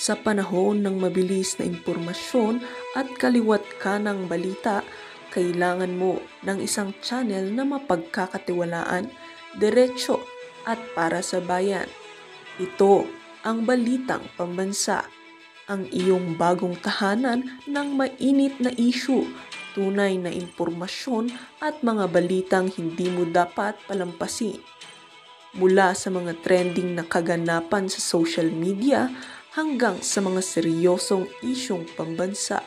Sa panahon ng mabilis na impormasyon at kaliwat ka ng balita, kailangan mo ng isang channel na mapagkakatiwalaan, diretso at para sa bayan. Ito ang Balitang Pambansa, ang iyong bagong tahanan ng mainit na issue, tunay na impormasyon at mga balitang hindi mo dapat palampasin. Mula sa mga trending na kaganapan sa social media hanggang sa mga seryosong isyong pambansa.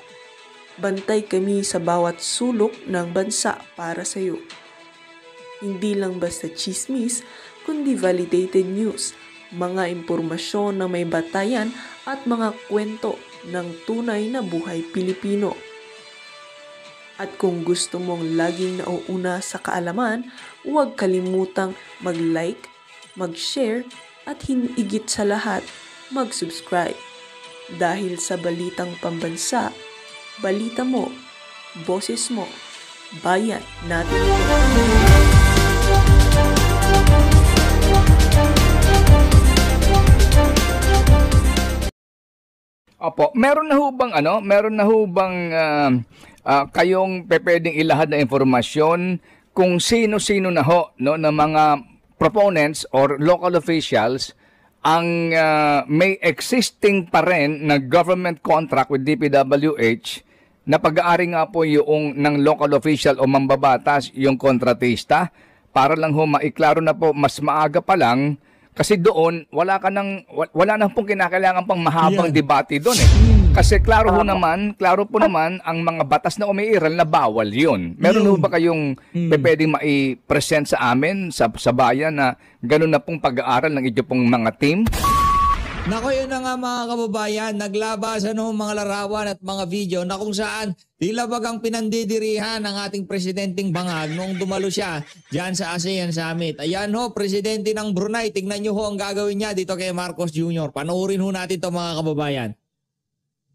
Bantay kami sa bawat sulok ng bansa para sa iyo. Hindi lang basta chismis, kundi validated news, mga impormasyon na may batayan at mga kwento ng tunay na buhay Pilipino. At kung gusto mong laging nauuna sa kaalaman, huwag kalimutang mag-like, mag-share at higit sa lahat, mag-subscribe. Dahil sa Balitang Pambansa, balita mo, boses mo, bayan natin ito. Opo, meron na ho bang kayong pwedeng ilahad na informasyon kung sino-sino na ho no ng mga proponents or local officials ang may existing pa rin na government contract with DPWH na pag-aari nga po yung ng local official o mambabatas yung kontratista para lang ho maiklaro na po mas maaga pa lang kasi doon wala na pong kinakailangan pang mahabang debate doon eh. Kasi klaro po naman ang mga batas na umiiral na bawal yun. Meron ho ba kayong pwedeng mai-present sa amin, sa bayan na gano'n na pong pag-aaral ng inyo pong mga team? Nako, yun na nga mga kababayan, naglabasan ng mga larawan at mga video na kung saan tila bagang pinandidirihan ng ating presidenteng bangag noong dumalo siya dyan sa ASEAN Summit. Ayan ho, presidente ng Brunei, tignan nyo ho ang gagawin niya dito kay Marcos Jr. Panoorin ho natin to mga kababayan.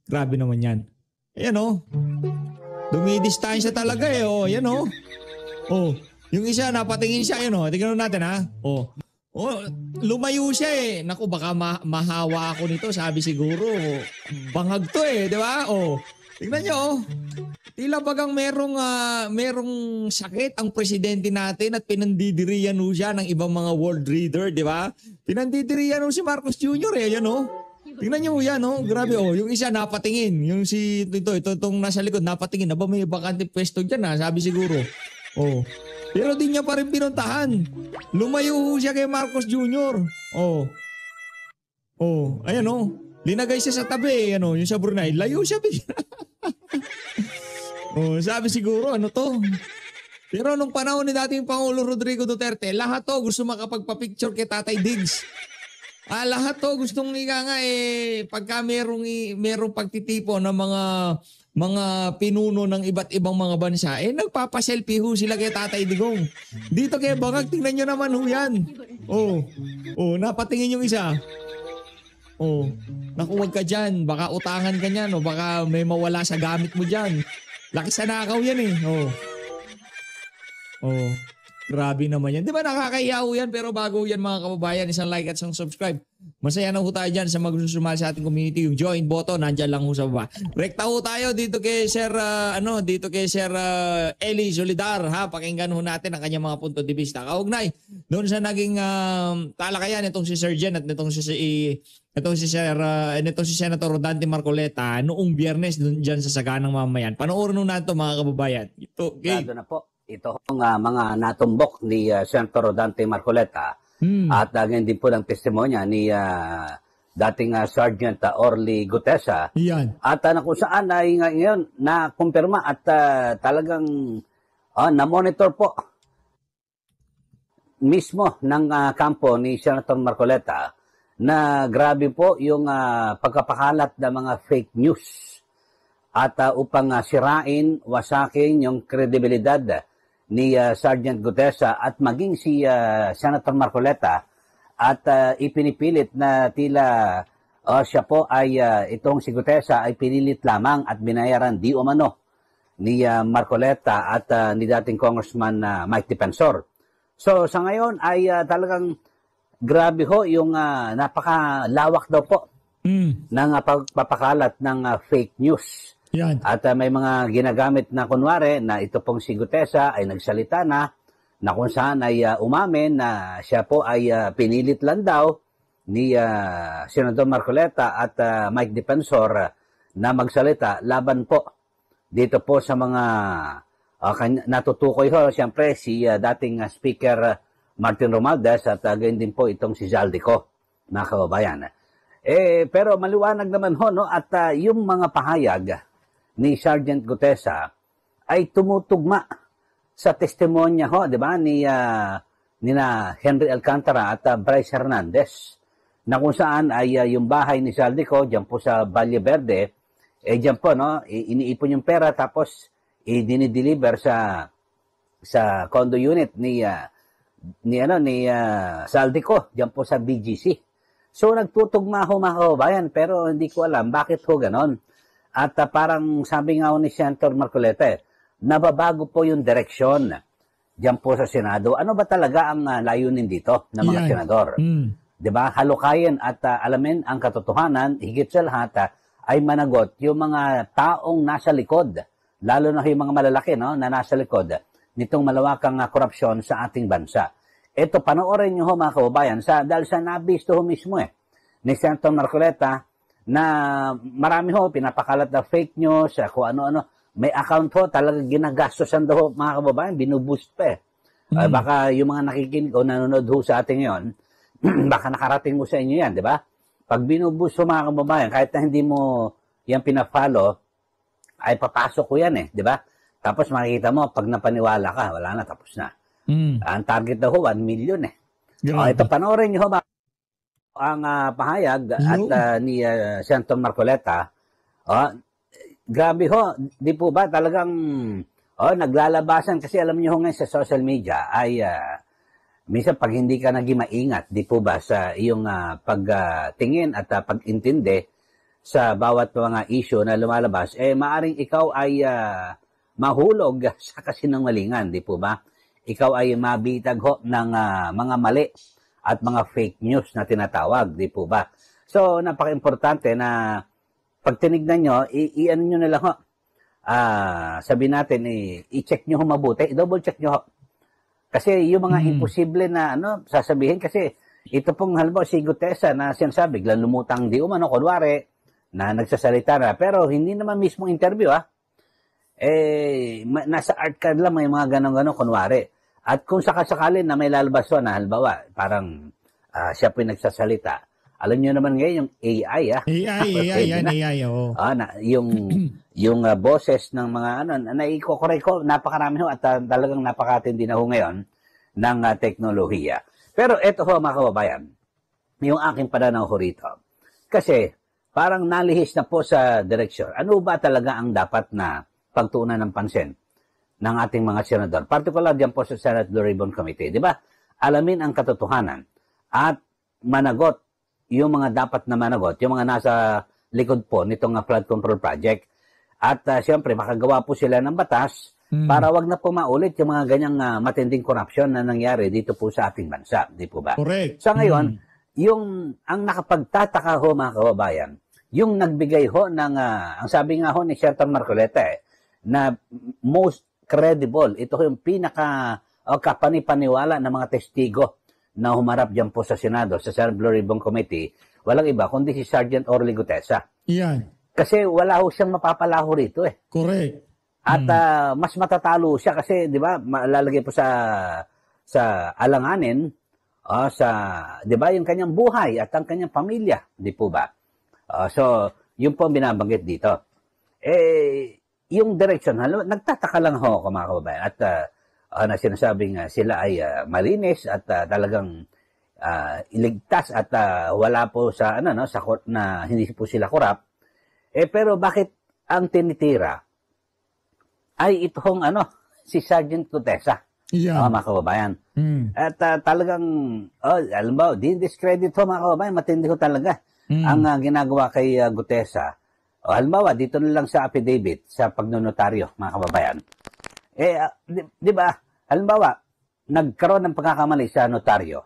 Grabe naman yan. Ayan o. Dumidistansya talaga eh. O, ayan o. O, yung isa napatingin siya. Ayan o. Tingnan natin ha. O, lumayo siya eh. Naku, baka mahawa ako nito. Sabi siguro, bangag to eh. Di ba? O, tingnan nyo o. Tila bagang merong sakit ang presidente natin at pinandidiriyan ho siya ng ibang mga world leader. Di ba? Pinandidiriyan ho si Marcos Jr. eh. Ayan o. Tingnan niyo yan, no? Grabe, oh. Yung isa napatingin. Yung itong nasa likod, napatingin. Aba, may bakante pwesto dyan, ha? Sabi siguro. Oh. Pero di niya pa rin pinuntahan. Lumayo siya kay Marcos Jr. Oh. Oh. Ayan, oh. Linagay siya sa tabi, ano, yung sa Brunei. Layo siya. Oh, sabi siguro, ano to? Pero nung panahon ni dating Pangulo Rodrigo Duterte, lahat to gusto makapagpa-picture kay Tatay Diggs. Lahat to gustong nga pagka merong pagtitipo ng mga pinuno ng iba't ibang mga bansa, nagpapaselfie ho sila kay Tatay Digong. Dito kay Bangag, tingnan nyo naman ho yan. Oh, napatingin yung isa. Oh, naku, wag ka dyan. Baka utangan ka niyan o baka may mawala sa gamit mo dyan. Laki sa nakaw yan eh. Oh. Grabe naman yan. Di ba nakakahiya ho yan? Pero bago yan mga kababayan, isang like at isang subscribe. Masaya na ho tayo dyan sa magsusumali sa ating community. Yung join button, nandyan lang ho sa baba. Rekta ho tayo dito kay Sir, Eli Solidar. Ha? Pakinggan ho natin ang kanyang mga punto de vista. Kaugnay, doon sa naging talakayan itong si Sir Jen at itong si Senator Rodante Marcoleta noong Biyernes dyan sa Saganang Mamayan. Panoorin ho natin mga kababayan. Ito, okay. Na po. Ito ang mga natumbok ni Senator Rodante Marcoleta at ganyan din po ng testimonya ni dating Sergeant Orly Gutesa. Yan. At kung saan ay ngayon na-kumpirma at talagang na-monitor po mismo ng kampo ni Senator Marcoleta na grabe po yung pagkapakalat ng mga fake news at upang sirain, wasakin yung kredibilidad ni Sergeant Gutesa at maging si Senator Marcoleta at ipinipilit na tila siya po ay itong si Gutesa ay pinilit lamang at binayaran di umano ni Marcoleta at ni dating Congressman Mike Defensor. So sa ngayon ay talagang grabe ho yung napakalawak daw po ng pagpapakalat ng fake news. Yan. At may mga ginagamit na kunwari na ito pong si Gutesa ay nagsalita na kung saan ay umamin na siya po ay pinilit lang daw ni Senador Marcoleta at Mike Defensor na magsalita laban po dito po sa mga natutukoy ho, siyempre si dating Speaker Martin Romualdez at gayon din po itong si Zaldico, mga kababayan. Pero maliwanag naman ho, no, at yung mga pahayag ni Sergeant Gutesa ay tumutugma sa testimonya ho, di ba, ni Henry Alcantara at Bryce Hernandez, na kung saan ay yung bahay ni Zaldico diyan po sa Valle Verde, diyan po, no, iniipon yung pera tapos dinideliver sa condo unit ni Zaldico diyan po sa BGC. So nagtutugma ho, mga kababayan, pero hindi ko alam bakit ho ganon. At parang sabi nga ni Senator Marcoleta, nababago po yung direksyon diyan po sa Senado. Ano ba talaga ang layunin dito ng mga senador? Diba? Halukayin at alamin ang katotohanan, higit sa lahat ay managot yung mga taong nasa likod, lalo na yung mga malalaki, no, na nasa likod nitong malawakang korupsyon sa ating bansa. Ito, panoorin nyo ho, mga kababayan, dahil sa nabisto ho mismo ni Senator Marcoleta na marami ho pinapakalat na fake news, kung ano-ano. May account ho, talagang ginagastosan daw ho, mga kababayan, binuboost pa baka yung mga nakikinig o nanonood ho sa ating ngayon, baka nakarating mo sa inyo yan, di ba? Pag binuboost ho, mga kababayan, kahit na hindi mo yan pinafollow, ay papasok ko yan di ba? Tapos makikita mo, pag napaniwala ka, wala na, tapos na. Ang target daw ho, 1 million ito, panoorin nyo ho ba ang pahayag at ni Senator Marcoleta. Grabe ho, di po ba talagang naglalabasan, kasi alam nyo ho ngayon sa social media ay minsan pag hindi ka naging maingat, di po ba, sa iyong pagtingin at pag-intindi sa bawat mga issue na lumalabas, maaring ikaw ay mahulog sa kasinungalingan, di po ba? Ikaw ay mabitag ho ng mga mali at mga fake news na tinatawag, di po ba? So, napaka-importante na pag tinignan nyo, i-ano nyo na lang ho. Sabihin natin, i-check nyo ho mabuti, i-double check nyo ho. Kasi yung mga imposible na sasabihin, kasi ito pong halimbawa si Gutesa na sinasabi, biglang lumutang di umano, kunwari, na nagsasalita na, pero hindi naman mismo interview nasa art card lang may mga ganon-ganon, kunwari. At kung sakasakali na may lalabas na halimbawa, parang siya po yung nagsasalita, alam niyo naman ngayon yung AI AI, oo. Yung boses ng mga naikokorek ko, napakarami ho at talagang napakatindi na ho ngayon ng teknolohiya. Pero eto ho, mga kababayan, yung aking pananaw ho rito. Kasi parang nalihis na po sa direksyon. Ano ba talaga ang dapat na pagtuunan ng pansin ng ating mga senador? Particular diyan po sa Senate Blue Ribbon Committee. Di ba? Alamin ang katotohanan at managot yung mga dapat na managot, yung mga nasa likod po nitong flood control project. At siyempre, makagawa po sila ng batas para wag na po maulit yung mga ganyang matinding korupsyon na nangyari dito po sa ating bansa. Di po ba? Correct. Sa ngayon, ang nakapagtataka ho, mga kababayan, yung nagbigay ho ng, ang sabi nga ho ni Senator Marcoleta na most credible, ito ho yung pinaka kapanipaniwala ng mga testigo na humarap dyan po sa Senado, sa Senate Blue Ribbon Committee, walang iba kundi si Sergeant Orly Gutesa. Yan. Kasi wala ho siyang mapapalaho rito Correct. At mas matatalo siya kasi, di ba, lalagay po sa alanganin, di ba, yung kanyang buhay at ang kanyang pamilya, di po ba? So, yun po ang binabanggit dito. Yung direction, nagtataka lang ho, mga kababayan, at na sinasabing sila ay malinis at talagang iligtas at wala po sa na hindi po sila korap. Pero bakit ang tinitira ay itong si Sergeant Gutesa, mga kababayan. At talagang alam ba, din-discredit ho, mga kababayan, matindi ho talaga ang ginagawa kay Gutesa. Halimbawa, dito na lang sa affidavit, sa pagnonotaryo, mga kababayan. Di ba, halimbawa, nagkaroon ng pagkakamali sa notaryo.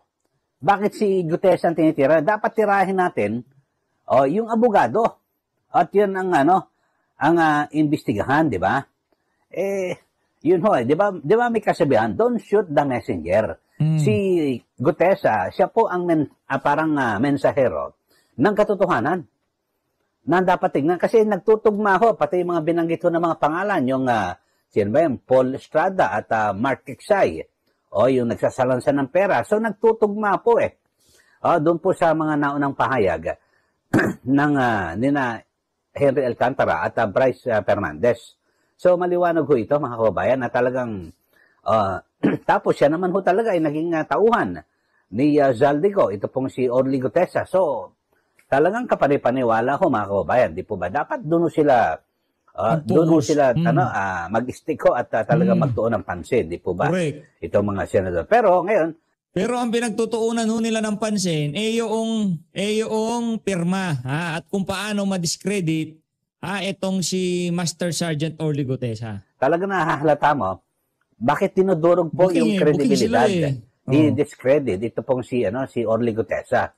Bakit si Gutesa ang tinitira? Dapat tirahin natin O, yung abogado. At yun ang imbestigahan, di ba? Yun ho, di ba may kasabihan, don't shoot the messenger. Si Gutesa, siya po ang parang mensahero ng katotohanan na dapat tingnan. Kasi nagtutugma ho, pati yung mga binanggit ho ng mga pangalan, yung sino ba yun? Paul Estrada at Mark Tiksay, o yung nagsasalansan ng pera. So nagtutugma po doon po sa mga naunang pahayag ng nina Henry Alcantara at Bryce Fernandez. So maliwanag ho ito mga kababayan na talagang tapos siya naman ho talaga ay naging tauhan ni Zaldico, ito pong si Orly Gutesa. So talagang kapanipaniwala ho mga kababayan, di po ba? Dapat doon sila mag-stick ho at talagang magtuon ng pansin, di po ba? Correct. Ito mga senador. Pero ngayon, ang pinagtutuunan ho nila ng pansin yung pirma at kung paano ma-discredit itong si Master Sergeant Orly Gutesa. Talaga nahahalata mo, bakit tinudurog po yung kredibilidad? Di-discredit ito pong si Orly Gutesa.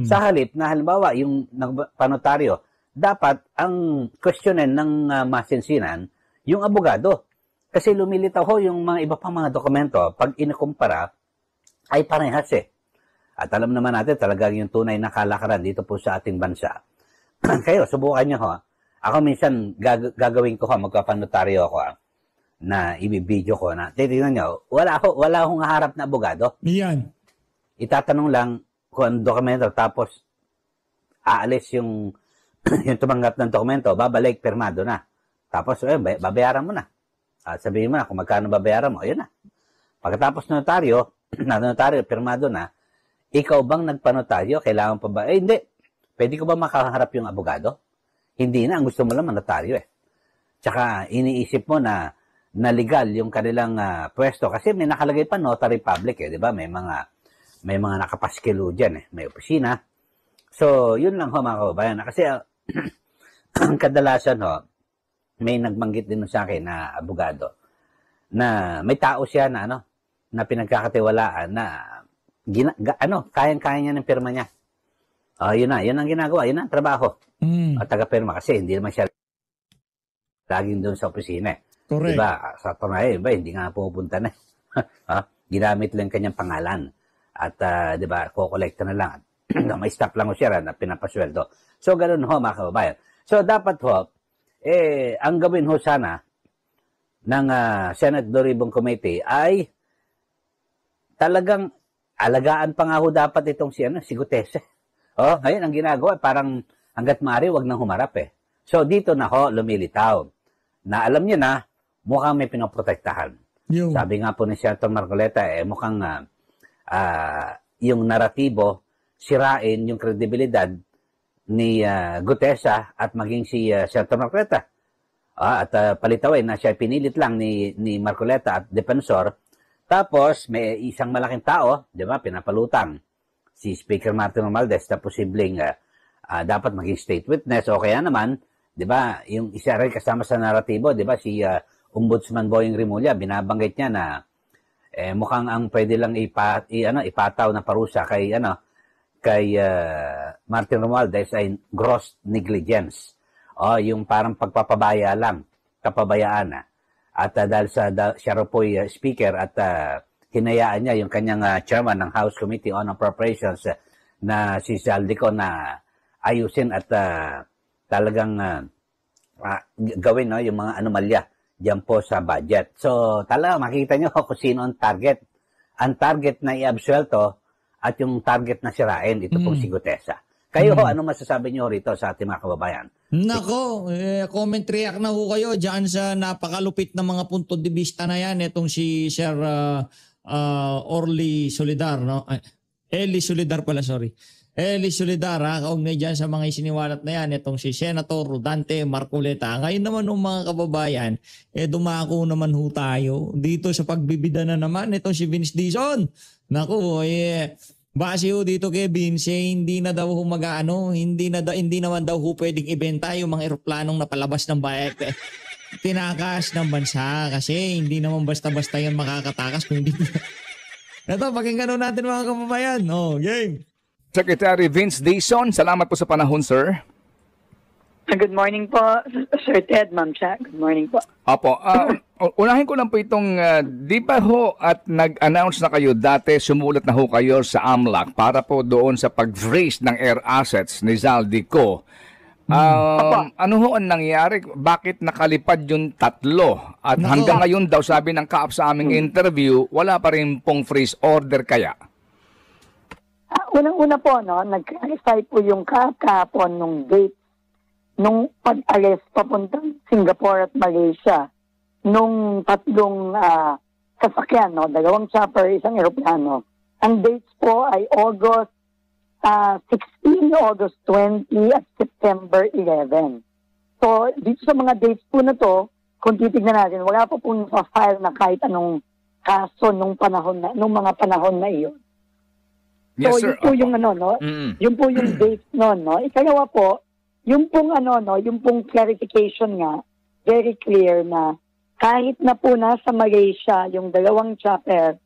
Sa halip na halimbawa yung panotaryo, dapat ang questionin ng masinsinan yung abogado. Kasi lumilitaw ho yung mga iba pang mga dokumento pag inukumpara ay parehas At alam naman natin talagang yung tunay na kalakaran dito po sa ating bansa. Kayo, subukan nyo ho. Ako minsan gagawin ko magpapanotaryo ako na ibibideo ko na. Titignan nyo, wala akong harap na abogado. Yan. Itatanong lang kung ang dokumento tapos aalis yung tumanggap ng dokumento, babalik, pirmado na. Tapos, babayaran mo na. At sabihin mo na kung magkano babayaran mo, ayun na. Pagkatapos notaryo, pirmado na, ikaw bang nagpanotaryo? Kailangan pa ba? Hindi. Pwede ko ba makaharap yung abogado? Hindi na. Ang gusto mo lang notaryo Tsaka iniisip mo na legal yung kanilang pwesto. Kasi may nakalagay pa notary public di ba? May mga nakapaskilo dyan May opisina. So, yun lang ho mga kababayan. Kasi ang kadalasan may nagbanggit din sa akin na abogado na may tao siya na pinagkakatiwalaan na kayang-kaya niya ng pirma niya. Yun ang ginagawa, yun ang trabaho. At taga-pirma kasi hindi naman siya laging doon sa opisina. Correct. Diba? Sa tunay, hindi nga pumupunta na. Ginamit lang kanyang pangalan. At diba, kukolekta na lang. May stop lang siya na pinapasweldo. So, ganun ho mga kababayan. So, dapat ang gawin ho sana ng Senate Doribong Committee ay talagang alagaan pa nga ho dapat itong si Gutesa. Ngayon ang ginagawa parang hangga't maaari wag nang humarap So dito na ho lumilitaw na alam niyo na mukhang may pinoprotektahan. Sabi nga po ni Senator Marcoleta mukhang yung naratibo sirain yung kredibilidad ni Gutesa at maging si Senator Marcoleta. At palitawin na siya pinilit lang ni Marcoleta at Defensor. Tapos, may isang malaking tao, di ba, pinapalutang si Speaker Martin Romualdez na posibleng dapat maging state witness. O kaya naman, di ba, yung isa rin kasama sa naratibo, di ba, si Ombudsman Boying Rimulya, binabanggit niya na mukhang ang pwede lang ipataw na parusa kay Martin Romualdez ay gross negligence. Yung parang pagpapabaya lang, kapabayaan At dahil siya rin po speaker at hinayaan niya yung kanyang chairman ng House Committee on Appropriations na si Zaldico na ayusin at talagang gawin yung mga anomalya diyan po sa budget. So talaga makikita niyo kung sino ang target. Ang target na i-absuelto at yung target na sirain, ito pong si Gutesa. Kayo ho, ano masasabi niyo rito sa ating mga kababayan? Nako, comment react na ho kayo dyan sa napakalupit na mga punto de vista na yan. Itong si Sir Orly Solidar, no? Eli Solidar pala, sorry. Eli Solidar, kaugnay dyan sa mga isiniwalat na yan. Itong si Senator Rodante Marcoleta. Ngayon naman mga kababayan, dumako naman ho tayo dito sa pagbibida na naman. Itong si Vince Dizon. Nako, base ho dito kay Vince, hindi na daw hindi naman daw pwedeng ibenta yung mga eroplanong napalabas ng bayek. Tinakas ng bansa kasi hindi naman basta-basta yan makakatakas kung hindi. Ito, pakinggan natin mga kababayan. Game. Secretary Vince Dizon, salamat po sa panahon, sir. Good morning po, Sir Ted, Ma'am Cha. Good morning po. Opo, unahin ko lang po itong, di ba ho at nag-announce na kayo dati, sumulat na ho kayo sa AMLAC para po doon sa pag-freeze ng air assets ni Zaldico. Ano ho ang nangyari? Bakit nakalipad yung 3? At hanggang ngayon daw, sabi ng kaap sa aming interview, wala pa rin pong freeze order kaya? Unang-una po, no, nag-clarify po yung kahapon nung date nung pag-arrest papuntang Singapore at Malaysia nung 3 sasakyan, no, 2 chopper, 1 eroplano. Ang dates po ay August 16, August 20 at September 11. So, dito sa mga dates po na to, kung titignan natin, wala pa pong file na kahit anong kaso nung mga panahon na iyon. Yes, So, sir. yun po yung no? Yun po yung dates noon, no? Ikalawa po, yung pong yung pong clarification nga, very clear na kahit na po nasa Malaysia yung 2 chopper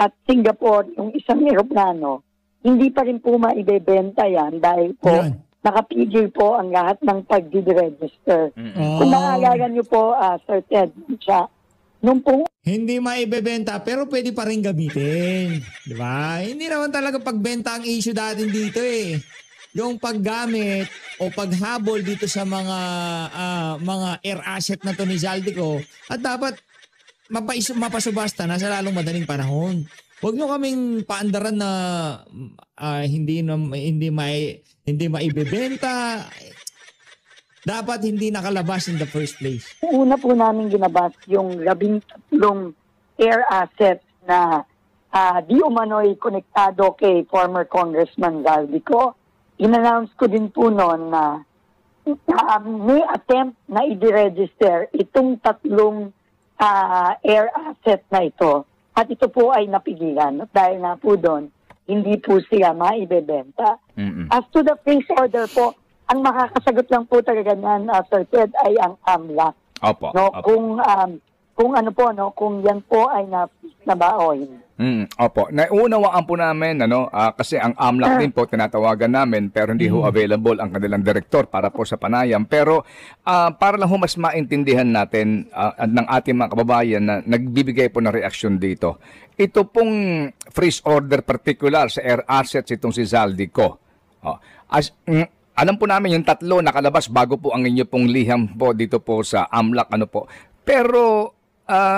at Singapore yung 1 eroplano, hindi pa rin po maibebenta yan dahil po nakapigil po ang lahat ng pag-register. Kung maaalala niyo po, Sir Ted, siya, nung pong Hindi maibebenta pero pwede pa rin gamitin. Di ba? Hindi naman talaga pagbenta ang issue datin dito eh. Yung paggamit o paghabol dito sa mga air asset na to ni Zaldico at dapat mapasubasta na sa lalong madaling panahon. Huwag nyo kaming paandaran na hindi maibebenta. Dapat hindi nakalabas in the first place. una po namin ginabas yung 13 air assets na di umano'y konektado kay former Congressman Zaldico. In-announce ko din po noon na may attempt na i-register itong 3 air asset na ito. At ito po ay napigilan dahil nga po doon, hindi po sila maibebenta. As to the freeze order po, ang makakasagot lang po talaga niyan, Sir Ted, ay ang AMLAC. Opo. No, opo. Kung yan po ay na ba o hindi. Opo. Naunawaan po namin, kasi ang AMLAC din po tinatawagan namin pero hindi ho available ang kanilang direktor para po sa panayam. Pero para lang ho mas maintindihan natin ng ating mga kababayan na nagbibigay po ng reaksyon dito. Ito pong freeze order particular sa air assets itong si Zaldico. Alam po namin yung 3 nakalabas bago po ang inyo pong liham po dito po sa AMLAC. Pero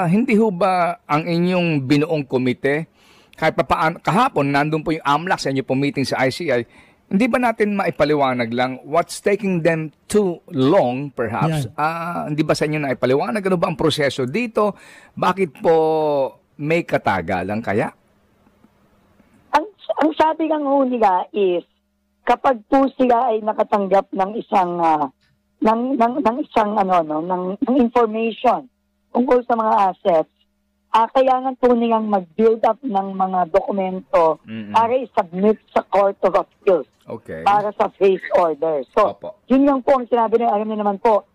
hindi ho ba ang inyong binuong komite, kahit paano, kahapon nandun po yung AMLAC sa inyo pong meeting sa ICI, hindi ba natin maipaliwanag lang what's taking them too long perhaps? Hindi ba sa inyo naipaliwanag? Ano ba ang proseso dito? Bakit po may katagalan kaya? Ang sabi ng nila is, kapag po sila ay nakatanggap ng isang information tungkol sa mga assets, kailangan po nilang mag-build up ng mga dokumento para i-submit sa Court of Appeals para sa freeze order. So, yun lang po ang sinabi nila. Alam niyo naman po,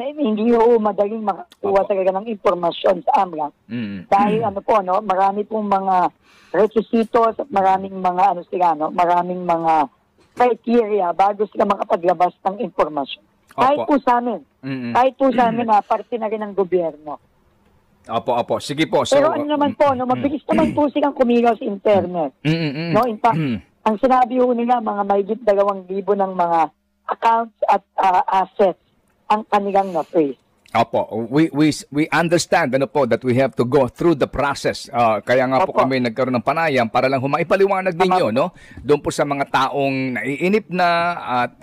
hindi po madaling makakuha talaga ng impormasyon sa AMLAC. Dahil marami pong mga requisitos at maraming mga maraming mga criteria bago sila makapaglabas ng impormasyon. Kahit po sa amin. Kahit po sa amin na parte na rin ng gobyerno. Opo. Sige po. So, pero naman po, mabilis naman po silang kumilaw sa internet. In fact, ang sinabi ho nila, mga mahigit 2,000 ng mga accounts at assets ang kanilang na-freeze. Opo, we understand that we have to go through the process. Kaya nga po kami nagkaroon ng panayam para lang maipaliwanag ninyo, doon po sa mga taong naiinip na at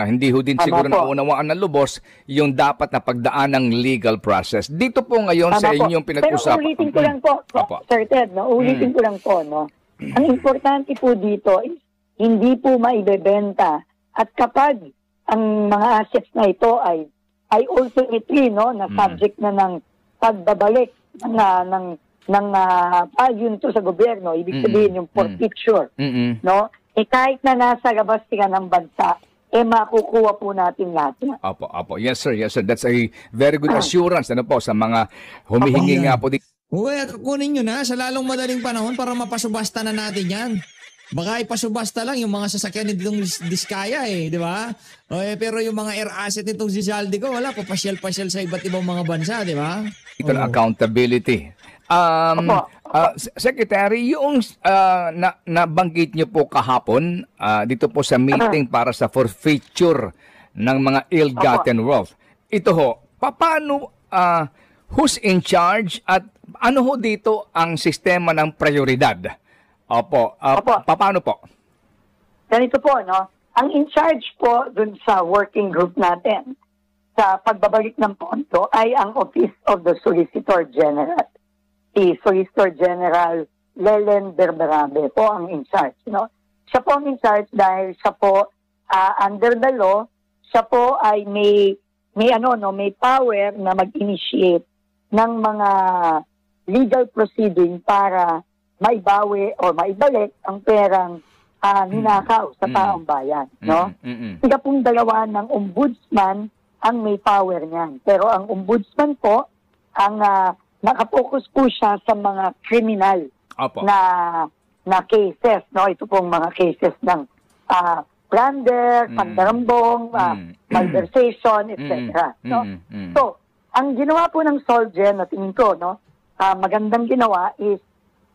hindi ho din siguro naunawaan ng lubos yung dapat na pagdaan ng legal process. Dito po ngayon sa inyong pinag-usapan. Pero ulitin ko lang po, Sir Ted, ulitin ko lang po, ang importante po dito is hindi po maibebenta at kapag ang mga assets na ito ay ultimately na subject na ng pagbabalik yun to sa gobyerno, ibig sabihin yung forfeiture, kahit na nasa labas sila ng bansa, makukuha po natin lahat. Opo. Yes sir. That's a very good assurance sa mga humihingi nga po. Kunin nyo na sa lalong madaling panahon para mapasubasta na natin yan. baka ipasubasta lang yung mga sasakyan nitong Diskaya di ba? Pero yung mga air asset nitong si Zaldico, wala, papasyal-pasyal sa iba't ibang mga bansa, di ba? Ito na accountability. Secretary, yung nabanggit niyo po kahapon dito po sa meeting para sa forfeiture ng mga ill-gotten wealth. Ito ho, paano, who's in charge at ano ho dito ang sistema ng prioridad? Opo. Paano po? Ganito po, no? Ang in charge po dun sa working group natin sa pagbabalik ng pondo ay ang Office of the Solicitor General. Si Solicitor General Lelen Berberabe po ang in charge, no? Siya po ang in charge dahil siya po under the law, siya po ay may power na mag-initiate ng mga legal proceeding para maibawi o maibalik ang perang ninakaw sa taong bayan, no? Sila pong dalawa ng ombudsman ang may power niyan. Pero ang ombudsman po, ang nakapokus po siya sa mga criminal na cases, no? Ito pong mga cases ng plunder, pandarambong, malversation, etc. No? So, ang ginawa po ng Solgen, na tingin ko, no, magandang ginawa is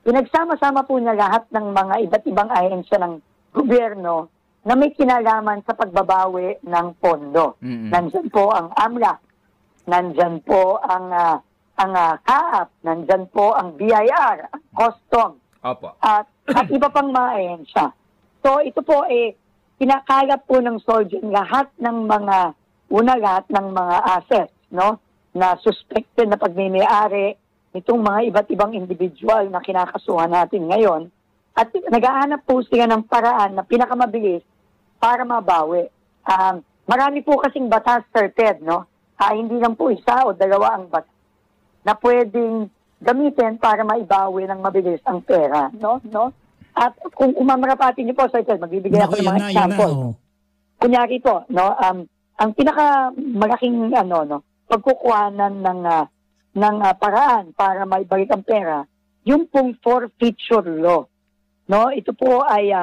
pinagsama-sama po niya lahat ng mga iba't ibang ahensya ng gobyerno na may kinalaman sa pagbabawi ng pondo. Nandyan po ang AMLAC, nandyan po ang CAAP, nandyan po ang BIR, ang Custom, at iba pang mga ahensya. So ito po kinakalap po ng Solgen lahat ng mga assets, no, na suspected na pagmimay-ari itong mga iba't ibang individual na kinakasuhan natin ngayon, at nag-aanap po sila ng paraan na pinakamabilis para mabawi. Marami po kasing batas, Sir Ted, no? Hindi lang po isa o dalawa ang batas na pwedeng gamitin para maibawi ng mabilis ang pera, no? At kung umamarapati niyo po, Sir Ted, magbibigay ako ng mga example. Kunyari po, no? Ang pinakamalaking pagkukuhanan ng paraan para maibalik ang pera, yung pong forfeiture law. No, ito po ay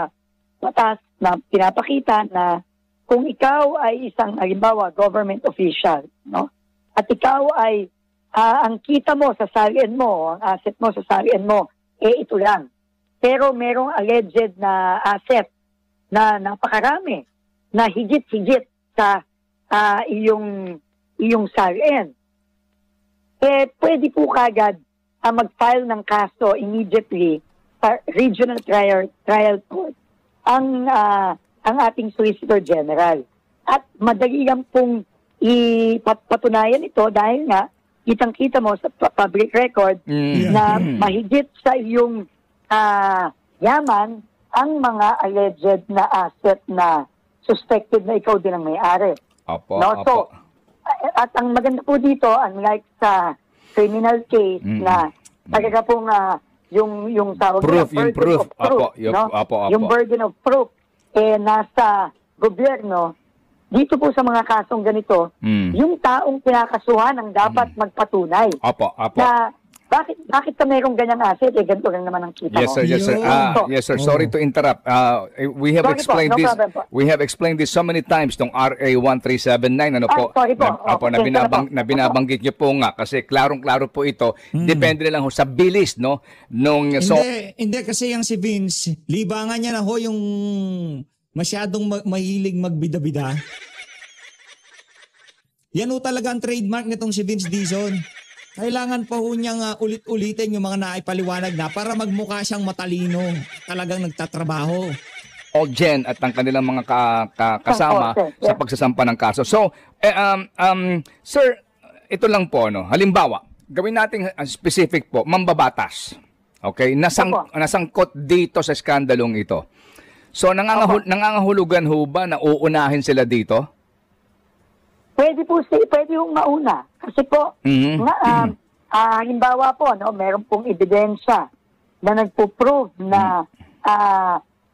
batas na pinapakita na kung ikaw ay isang, halimbawa, government official, no? At ikaw ay ang kita mo sa salian mo, ang asset mo sa salian mo, ito lang. Pero merong alleged na asset na napakarami, na higit-higit sa iyong salian. Pwede po kagad mag-file ng kaso immediately sa Regional Trial Court ang ating Solicitor General. At madali lang pong ipatunayan ito dahil nga kitang-kita mo sa public record na mahigit sa iyong yaman ang mga alleged na asset na suspected na ikaw din ang may-ari. So, at ang maganda po dito, unlike sa criminal case na talaga pong yung tawag yung proof. Yung burden of proof nasa gobyerno, dito po sa mga kasong ganito, yung taong pinakasuhan ang dapat magpatunay na bakit ka mayroong ganyang asset, ganito lang naman ang kita mo. Yes, sir. Yes, sir. Sorry to interrupt. We have explained this. We have explained this so many times tong RA 1379. Sorry po. Na binabanggit niyo po nga kasi klarong-klaro po ito. Depende na lang ho sa bilis, no? Hindi kasi yung si Vince, libangan niya na ho yung masyadong mahilig magbida-bida. Yan ho talaga ang trademark nitong si Vince Dizon. Kailangan pa ho niyang ulit-ulitin yung mga naipaliwanag na para magmukha siyang matalino, talagang nagtatrabaho. Jen at ang kanilang mga kasama sa pagsasampa ng kaso. So, sir, ito lang po, no? Halimbawa, gawin natin specific po, mambabatas. Okay? Nasangkot dito sa skandalong ito. So, nangangahulugan ho ba na uunahin sila dito? Pwede yung mauna. Kasi po, halimbawa po, no, meron pong ebidensya na nagpo-prove na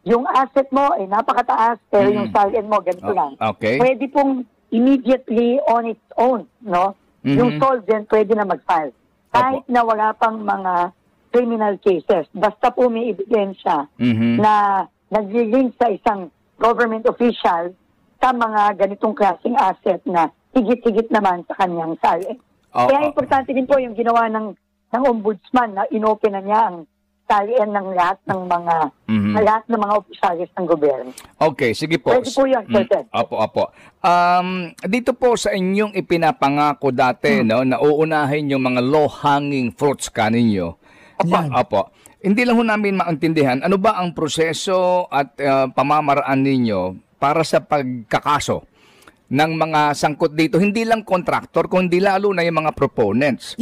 yung asset mo ay napakataas pero yung salian mo ganito lang. Okay. Pwede pong immediately on its own, no? Yung Solgen pwede na mag-file. Kahit na wala pang mga criminal cases. Basta po may ebidensya na nag-link sa isang government official sa mga ganitong klaseng asset na higit-higit naman sa kanyang salary. Kaya importante din po yung ginawa ng ombudsman na inopen na niya ang salary ng lahat ng mga opisyalis ng gobyerno. Okay, sige po. Pwede po yun, Sir. Opo. Dito po sa inyong ipinapangako dati, no, na uunahin yung mga low-hanging fruits kaninyo. Opo. Hindi lang ho namin maintindihan, ano ba ang proseso at pamamaraan ninyo para sa pagkakaso ng mga sangkot dito? Hindi lang contractor, kundi lalo na yung mga proponents.